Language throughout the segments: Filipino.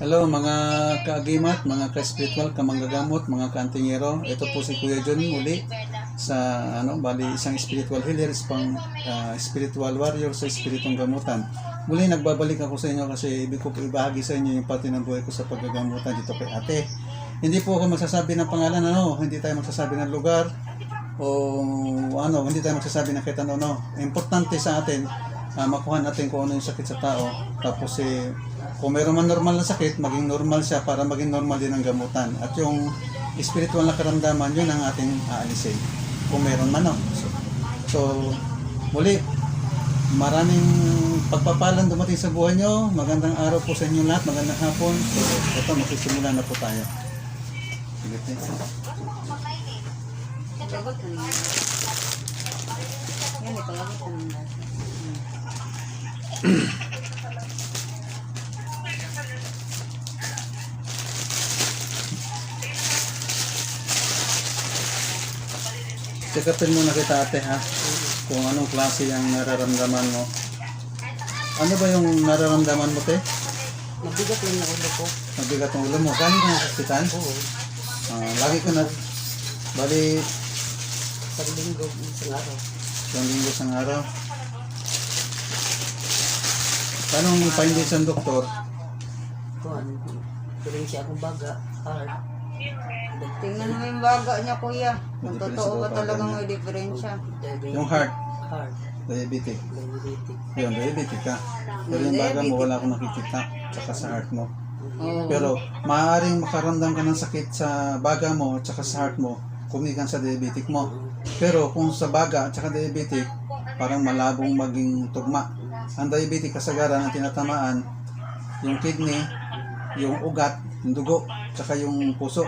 Hello mga kaagimat, mga ka-spiritual, kamanggagamot, mga kaantingero. Ito po si Kuya John muli sa bali isang spiritual healer, spiritual warrior sa spiritong gamutan. Muli nagbabalik ako sa inyo kasi ibig ko po ibahagi sa inyo yung pati ng buhay ko sa paggagamutan dito kay ate. Hindi po ako magsasabi ng pangalan, hindi tayo magsasabi ng lugar o hindi tayo magsasabi ng kahit ano. Importante sa atin makuha natin kung ano yung sakit sa tao. Tapos kung mayroon man normal na sakit, maging normal siya para maging normal din ang gamutan. At yung spiritual na karamdaman, yun ang ating aalisin. Kung mayroon man, So, muli, maraming pagpapalang dumating sa buhay nyo. Magandang araw po sa inyo lahat. Magandang hapon. So, ito, magsisimula na po tayo. Sige, Sikapin muna kita ate ha, kung anong klase yung nararamdaman mo. Ano ba yung nararamdaman mo te? Mabigat lang yung ulo ko. Mabigat ang ulo mo. Galing ka ng hospital? Oo. Lagi ka na, bali, Isang linggo, isang araw. isang linggo sang araw. Anong findings ng doktor? Kuhan, tuloy siya akong baga, hard. Tingnan mo yung baga niya, kuya. Kung May totoo ba diferensya ba talagang baga may diferensya. Yung heart, Hard. diabetic. Diabetic. Yun, diabetic ka. Pero yung baga mo, wala akong nakikita. Tsaka sa heart mo. Oo. Pero maaaring makaramdam ka ng sakit sa baga mo at saka sa heart mo kumikan sa diabetic mo. Pero kung sa baga at saka diabetic, parang malabong maging tugma. Ang diabetic kasagaran ang tinatamaan yung kidney, yung ugat, yung dugo, tsaka yung puso.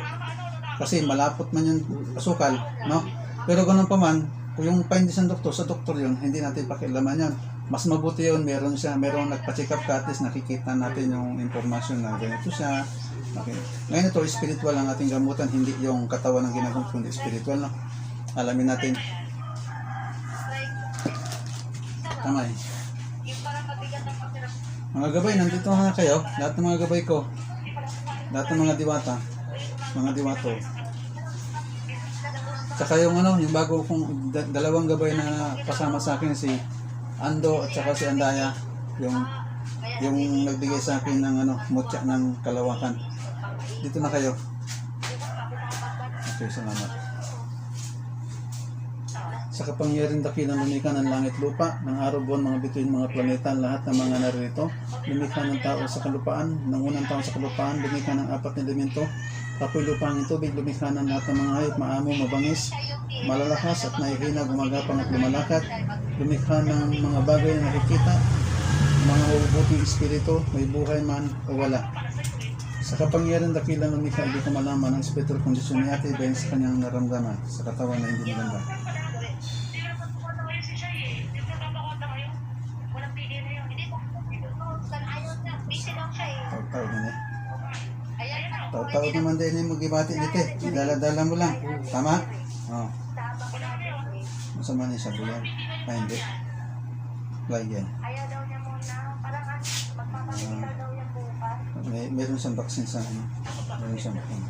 Kasi malapot man yung asukal, no? Pero ganun pa man, kung yung findings ng doktor, sa doktor yun, hindi natin pakialaman yun. Mas mabuti yun, merong nagpa-check up ka, at least nakikita natin yung informasyon na ganito siya. Okay. Ngayon ito, spiritual ang ating gamutan, hindi yung katawan ng ginagamit, kundi spiritual, no? Alamin natin. Tama eh. Mga gabay, nandito na kayo. Lahat ng mga gabay ko. Lahat ng mga diwata. Mga diwato. Tsaka yung yung bago kong dalawang gabay na kasama sa akin, si Ando at saka si Andaya, yung nagbigay sa akin ng mutya ng Kalawakan. Dito na kayo. Okay, salamat. Sa kapangyarihan dakilang lumikha ng langit lupa, ng araw buwan, mga bituin, mga planeta, lahat ng mga naririto, lumikha ng tao sa kalupaan, ng unang tao sa kalupaan, lumikha ng apat na elemento, apoy, lupa, hangin, tubig, lumikha ng lahat ng mga hayop, maamo, mabangis, malalakas at nahihina, gumagapang at lumalakad, lumikha ng mga bagay na nakikita, mga mabubuting espiritu, may buhay man o wala. Sa kapangyarihan dakilang lumikha, hindi ko malaman ang spiritual kondisyon ni ate dahil sa kanyang naramdaman sa katawan na hindi maganda. Taw-taw naman din yung mag-ibati dito eh. Dala-dala mo lang. Tama? Oo. Masama niya sabi yan. Hindi. Like yan. Meron siyang vaccine sa Meron siyang vaccine.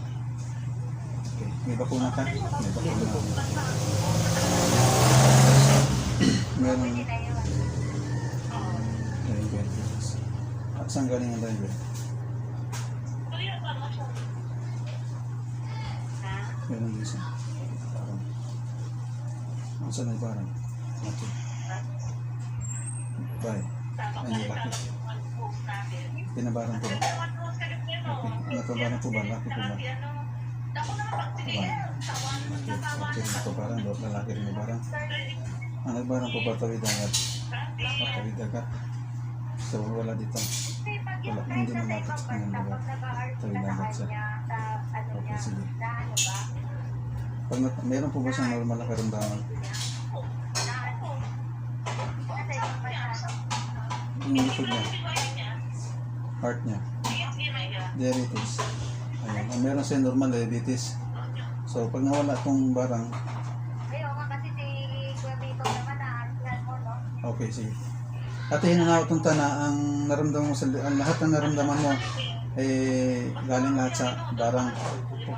Okay. May bakuna ka? May bakuna. Meron. At saan galing ang driver? Meron isa. Parang. Ang saan ay parang? Okay. Bye. Ay, bakit? Pinabaran po ba? Okay. Napabaran po ba? Laki po ba? Okay. Okay. Napabaran. Lalaki rin nabaran. Ang nagbaran po ba tawid agad? Tawid agad. So wala dito. Wala. Hindi malapit sa kanyang lugar. Tawid agad siya. Okay, sige. Meron po ba siyang normal na karamdaman? Yung likod niya. Heart niya. Diabetes. Ayan. Meron siyang normal diabetes. So pag nawala itong barang. Okay, sige. At hinanaw itong tana, ang naramdaman mo ang lahat ng naramdaman mo galing lahat sa barang.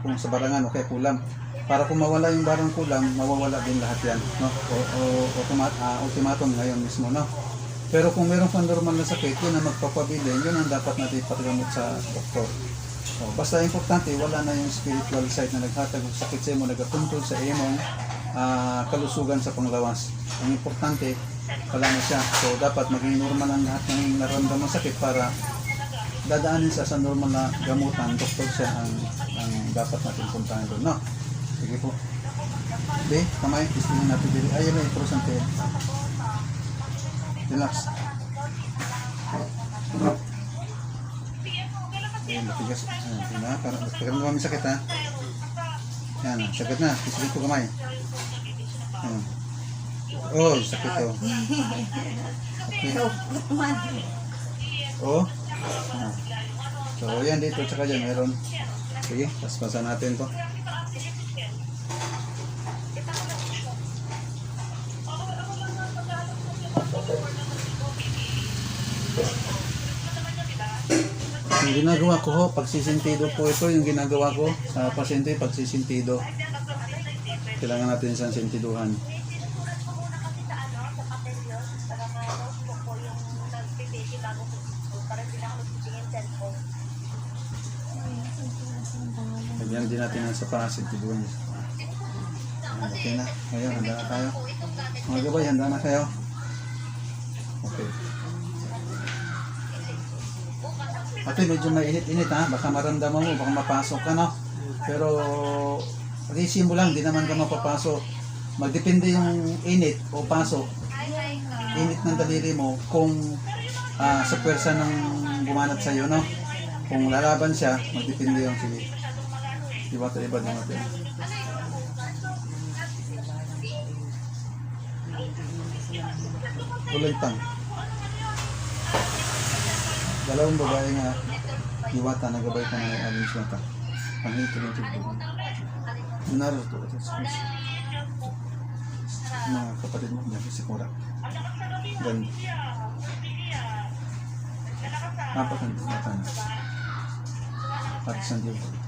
Kung sa barangan o kaya kulang. Para kung mawala yung barang kulang, mawawala din lahat yan. No? Ultimatum ngayon mismo. No? Pero kung meron kang normal na sakit, yun ang magpapabilin, yun ang dapat natin ipagamot sa doktor. Basta importante, wala na yung spiritual side na naghatag ng sakit sa imo, nagatuntol sa imong kalusugan sa panglawas. Ang importante, wala na siya. So, dapat maging normal ang lahat ng naramdaman sakit para dadaanin siya sa normal na gamutan. Doktor siya ang dapat natin puntahan doon. No? Sige po. Di, kamay, istingin natin dili. Ayun na, iprosante. Relax. Ayun, matigas. Ayan, kami sakit ha. Yan, sakit na. Isingin ko kamay. Ayan. Oh, sakit to. Okay. Oh. So, yan dito. Tsaka dyan, meron. Sige, paspasan natin to. Yung ginagawa ko ho, pagsisintido po ito, yung ginagawa ko sa pasyente, pagsisintido. Kailangan natin isang sintiduhan. Lagyan din natin ang sa pasintiduhan. Okay na. Ngayon, handa na tayo. Mga gabay, handa na kayo. Okay. Ate, medyo mainit-init ha. Baka maramdaman mo, baka mapasok ka no. Pero, pag-isip mo lang, di naman ka mapapasok. Magdepende yung init o pasok. Init ng daliri mo kung sa pwersa ng gumanat sa'yo, no? Kung lalaban siya, magdepende yung sige. Diba ito iba din natin. Kulay pang. Dalawang babae nga diwata, nagabay ka na aling siyata. Panghito ng tubig. Dunaro ito. Mga kapatid mo, dyan si Kura. Dan. Apat ang diwata na. At isang diwata.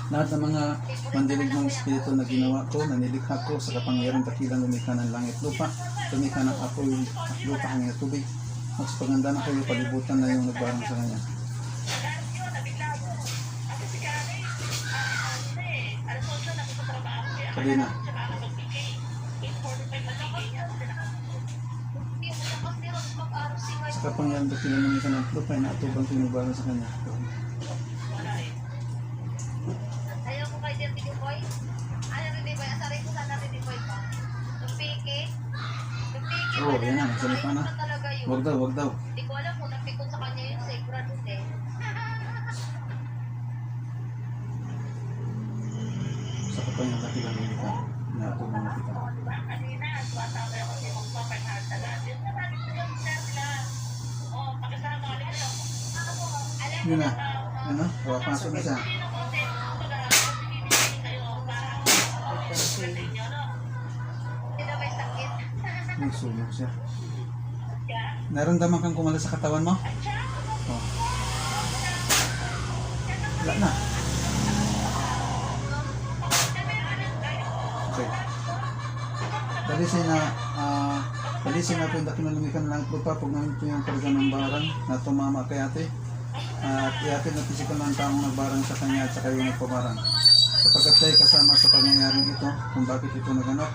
Lahat ng mga mandilig ng espiritu na ginawa ko, na nilikha ko sa kapangyarang dakilang lumikha ng langit lupa, lumikha ng apoy at lupa hanggang tubig. Mas paganda na kayo, palibutan na yung nagbarang sa kanya. Sabi na. Sa kapangyarang dakilang lumikha ng lupa, inaatubang ko yung nagbarang sa kanya. Oh, yan na, salita na. Wag daw, wag daw. Hindi ko alam kung napikon sa kanya yun sa Igradus eh. Sa kapanyang dakilang lumikha, inaatubang na kita. Yun na, ano? Papasok na siya. May sunog siya. Naramdaman kang kumala sa katawan mo? Oh. Wala na. Okay. Palisin na po yung dakilang lumikha ng langit lupa. Pag namin po yung karga ng barang na tumama kay ate. At iatid na pisikal ng taong nagbarang sa kanya at saka yung nagpabarang. Sapagkat siya'y kasama sa pangyayaring ito, kung bakit ito naganap,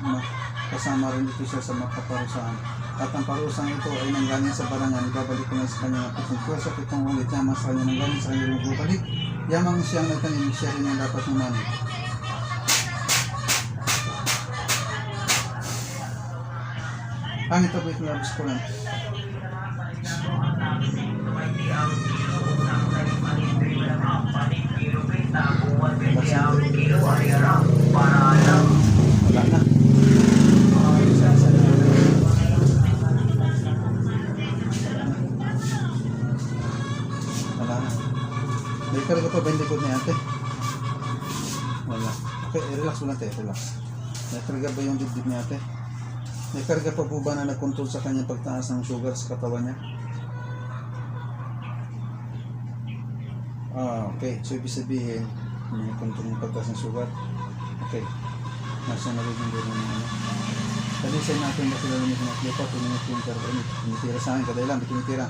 kasama rin ito siya sa makaparusahan. At ang parusang ito ay nanggaling sa barangan, ibabalik ko na sa kanya ng pitong pwersa, pitong ulit, yaman sa kanya nanggaling sa kanya rin bubalik, yamang siyang nagtanim, siya rin ang dapat numanin. Ang ito po ito labis ko lang. Wala na. Wala na. May karga pa ba yung likod ni ate? Wala. Okay, relax mo lang tayo, relax. May karga ba yung dibdib ni ate? May karga pa po ba na nag-control sa kanya pagtaas ng sugar sa katawan niya? Okay. So, ibig sabihin, may kontrol ng pagtaas ng sugar. Okay. Nasa nagiging doon ng ano. Talisin natin ba sila lumit ng klipa, tuminit yung carbonate. Tumitira sa akin, kadailan, tumitira.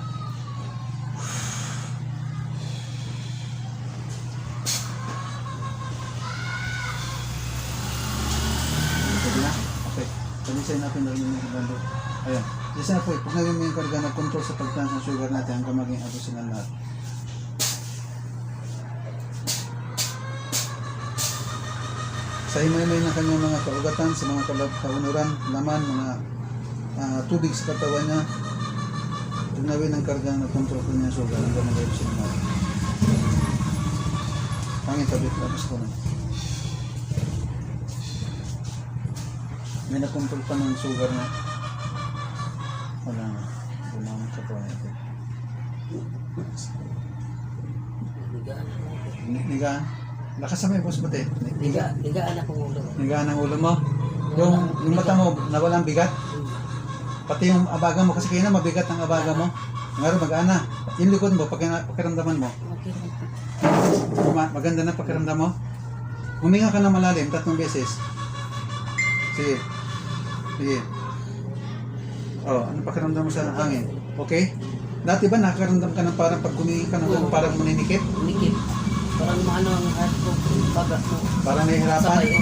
Pwede na? Okay. Talisin natin na lumit ng bando. Ayan. Kasi na po, pag naging may karga na control sa pagtaas ng sugar natin, hanggang maging abos sila lahat. Sa himay-himay ng kanyang mga kaugatan, sa mga kaunuran, laman, mga tubig sa katawan niya, tunawin ang karga na kontrol ko niya sugar hanggang mag-ayos siya naman. Pangin tabit, labas ko na. May nakontrol pa ng sugar na. Wala na. Bumamang katawan niya. Ligaan ako. Nigaan. Lakas sa may boss bate. Ligaan akong ulo. Nigaan ang ulo mo. Yung mata mo, nawalang bigat. Pati yung abaga mo, kasi kaya na mabigat ang abaga mo. Ngayon mag-ana. Yung likod mo, pakiramdaman mo. Okay. Maganda na pakiramdam mo. Huminga ka na malalim, 3 beses. Sige. Sige. Ano pakiramdam mo sa hangin? Okay? Dati ba nakakaramdam ka ng parang pag humingi ka ng parang maninikip? Unikip. Parang maano ang heart ko. Baga ko. Parang nahihirapan? Sabay,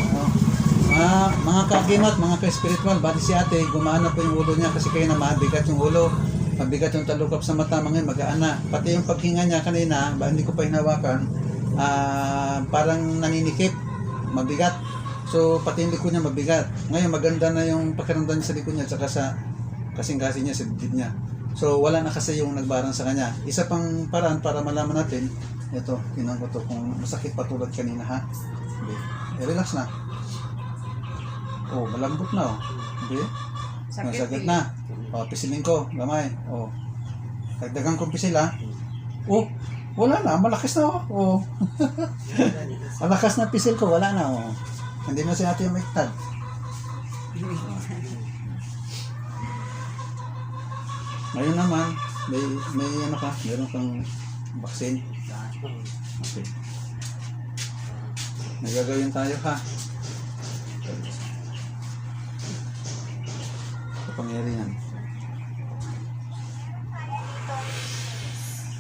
Mga kagimat, mga ka-spiritual, bati si ate, gumana po yung ulo niya kasi kaya na mabigat yung ulo. Mabigat yung talukap sa mata, mga mag-aana. Pati yung paghinga niya kanina, hindi ko pa hinawakan, parang naninikip, mabigat. So, pati yung likod niya mabigat. Ngayon, maganda na yung pakiramdam niya sa likod niya, tsaka sa kasing-kasing niya, sa dibdib niya. So, wala na kasi yung nagbarang sa kanya. Isa pang paraan para malaman natin, ito, tinan ko to kung masakit pa tulad kanina, ha? Hindi. Relax na. Malambot na, Hindi. Masakit na. Pisilin ko, gamay. Dagdagan ko pisil, ha? Wala na, malakas na, malakas na pisil ko, wala na, Hindi na si ate yung maiktad. Ngayon naman, may ano ka, meron kang vaccine. Okay. Nagagawin tayo, ha? Kapangyarihan.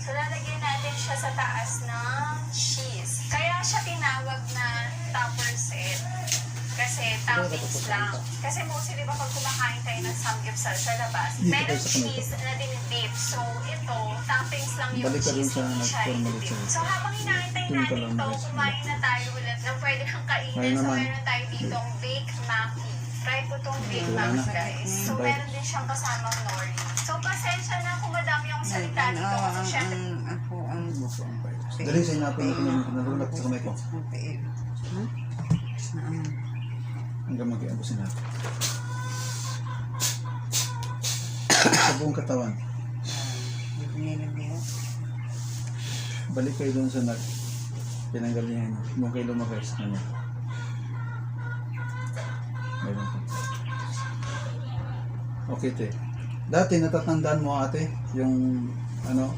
So, lalagyan natin siya sa taas ng cheese. Kaya siya tinawag na topper set. Kasi toppings lang. Kasi mostly, diba, pag kumakain tayo ng samgyeopsal sa labas, meron cheese na dinidip. So, ito, toppings lang yung Balik ka dun cheese, sa hindi siya nag-formalin ididip. sa'yo. So, habang hinahintay Dun ka natin lang ito, mag-explain. kumain na tayo ulit na pwede kang kainin. Ayun So, naman. meron tayo dito ang baked maki. Try ko tong baked Wala maki, na. guys. So, Bye. meron din siyang kasamang nori. So, pasensya na kung madami akong salita dito. Kasi syempre, Dali sa inapin natin yung nalulak sa kamay ko. Hanggang mag-iabusin natin. Sa buong katawan. Balik kayo doon sa pinanggal niya yun. Huwag kayo lumakay sa kanya. Meron po. Okay, te. Dati natatandaan mo, ate, yung ano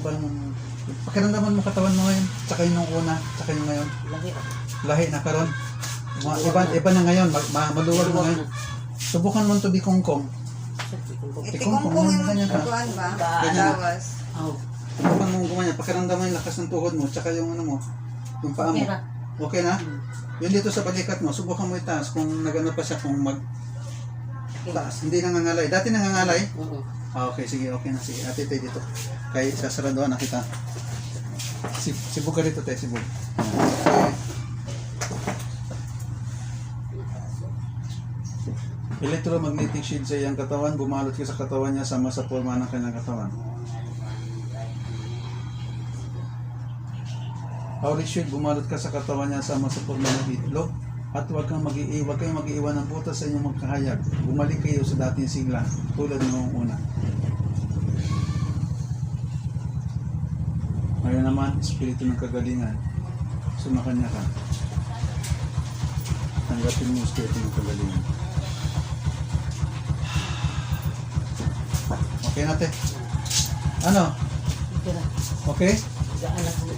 ba yung pakiramdaman mo katawan mo ngayon? Tsaka yung nung una, tsaka yung ngayon. Lagi ako. Lahi na karon. Iba na ngayon, maluwag na ngayon. Subukan mo ito bikongkong. Itikong-kong yung ganyan ka. kuhan ba? Ganyan. Lawas. Subukan mo ganyan, pakiramdaman yung lakas ng tuhod mo, tsaka yung ano mo, yung paa mo. Okay na. Okay na? Yun dito sa balikat mo, subukan mo itaas kung nagano pa siya, kung taas. Hindi nangangalay. Dati nangangalay? Okay, sige, okay na. Sige, ate tayo dito. Kay sasaraduhan na kita. Sibog ka dito, tayo, sibog. Okay. Electromagnetic shield sa iyang katawan, bumalot ka sa katawan niya, sama sa forma ng kanyang katawan. Holy shield, bumalot ka sa katawan niya, sama sa forma ng itlog. At huwag kayong mag-iiwan ng butas sa inyong magkahayag. Bumalik kayo sa dating sigla, tulad ng una. Ngayon naman, espiritu ng kagalingan, sumakanya ka. Tanggapin mo espiritu ng kagalingan. Okay natin? Ano? Okay na. Okay? Gaan ako.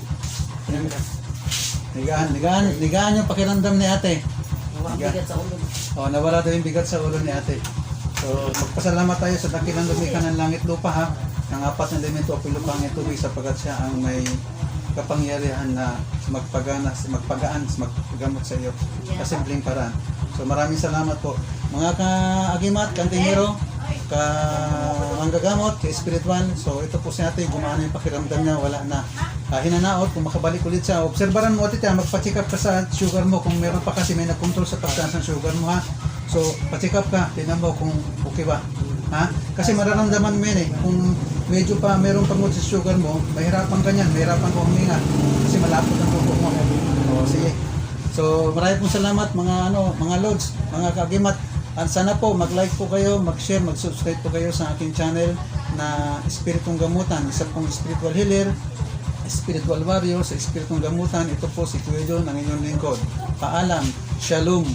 Nigaan yung pakiramdam ni ate. Mabigat sa ulo. Nawala daw yung bigat sa ulo ni ate. So, magpasalamat tayo sa dakilang lumikha ng langit lupa ha. Ang apat na elemento o pilupangit tubig sapagkat siya ang may kapangyarihan na magpagaan, magpagamot sa iyo sa simpleng paraan. So maraming salamat po. Mga kaagimat, kantingero, manggagamot, ka-spiritual. So ito po si ate, gumana yung pakiramdam niya, wala na. Hinanaot, kung makabalik ulit siya. Obserbaran mo ate, magpa-check up ka sa sugar mo kung meron pa kasi may nag-control sa pagtaas ng sugar mo ha. So pa-check up ka, tingnan mo kung okay ba. Ha? Kasi mararamdaman mo yun kung medyo pa meron pang sa sugar mo, mahirapan ka niyan, mahirapan ko huminga kasi malapot ang dugo mo. Sige. So, marami pong salamat mga lods, mga kagimat. At sana po mag-like po kayo, mag-share, mag-subscribe po kayo sa aking channel na Espiritong Gamutan, isa pong spiritual healer, spiritual warrior sa Espiritong Gamutan. Ito po si Kuya John, ang inyong lingkod. Paalam, Shalom.